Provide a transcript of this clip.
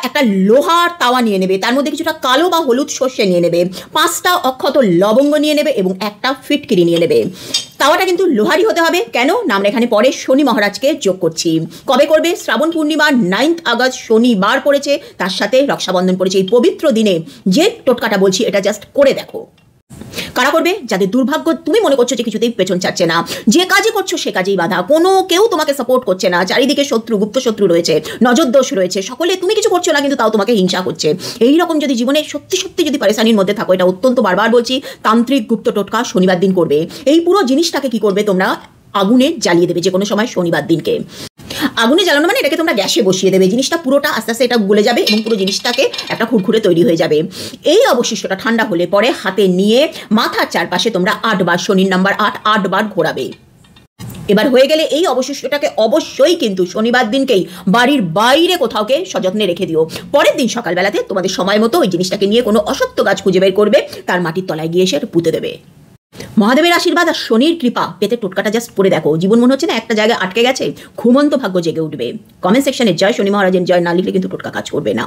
একটা লোহার তাওয়া নিয়ে নেবে, তার মধ্যে কিছুটা কালো বা হলুদ সর্ষে নিয়ে নেবে, 5টা অক্ষত লবঙ্গ নিয়ে নেবে এবং একটা ফিটকিরি নিয়ে নেবে। তাওয়াটা কিন্তু লোহারই হতে হবে। কেন না, আমরা এখানে পরে শনি মহারাজকে যোগ করছি। কবে করবে? শ্রাবণ পূর্ণিমা 9 আগস্ট শনিবার পড়েছে, তার সাথে রক্ষাবন্ধন পড়েছে। এই পবিত্র দিনে যে টোটকাটা বলছি এটা জাস্ট করে দেখো। কারা করবে? যাদের দুর্ভাগ্য তুমি মনে করছো যে কিছুতেই পেছন ছাড়ছে না, যে কাজে করছো সে কাজেই বাধা, কোনো কেউ তোমাকে সাপোর্ট করছে না, চারিদিকে শত্রু, গুপ্ত শত্রু রয়েছে, নজর দোষ রয়েছে, সকলে তুমি কিছু করছো না কিন্তু তাও তোমাকে হিংসা করছে। এই রকম যদি জীবনে সত্যি সত্যি যদি পারেশানির মধ্যে থাকো, এটা অত্যন্ত বারবার বলছি তান্ত্রিক গুপ্ত টোটকা শনিবার দিন করবে। এই পুরো জিনিসটাকে কি করবে তোমরা? আগুনে জ্বালিয়ে দেবে যে কোনো সময় শনিবার দিনকে। আগুনে জ্বালানো মানে এটাকে তোমরা গ্যাসে বসিয়ে দেবে, জিনিসটা পুরোটা আস্তে আস্তে এটা গলে যাবে এবং পুরো জিনিসটাকে একটা খুরখুরে তৈরি হয়ে যাবে। এই অবশিষ্টটা ঠান্ডা হলে পরে হাতে নিয়ে মাথার চারপাশে তোমরা 8 বার, শনির নাম্বার 8 বার ঘোরাবে। এবার হয়ে গেলে এই অবশিষ্টটাকে অবশ্যই কিন্তু শনিবার দিনকেই বাড়ির বাইরে কোথাওকে সযত্নে রেখে দিও। পরের দিন সকালবেলাতে তোমাদের সময় মতো ওই জিনিসটাকে নিয়ে কোনো অসত্য গাছ খুঁজে বের করবে, তার মাটির তলায় গিয়ে এসে পুঁতে দেবে। মহাদেবের আশীর্বাদ আর শনির কৃপা পেতে টোটকাটা জাস্ট করে দেখো। জীবন মনে হচ্ছে না একটা জায়গায় আটকে গেছে, ঘুমন্ত ভাগ্য জেগে উঠবে। কমেন্ট সেকশনে জয় শনি মহারাজের জয় না লিখলে কিন্তু টোটকা কাজ করবে না।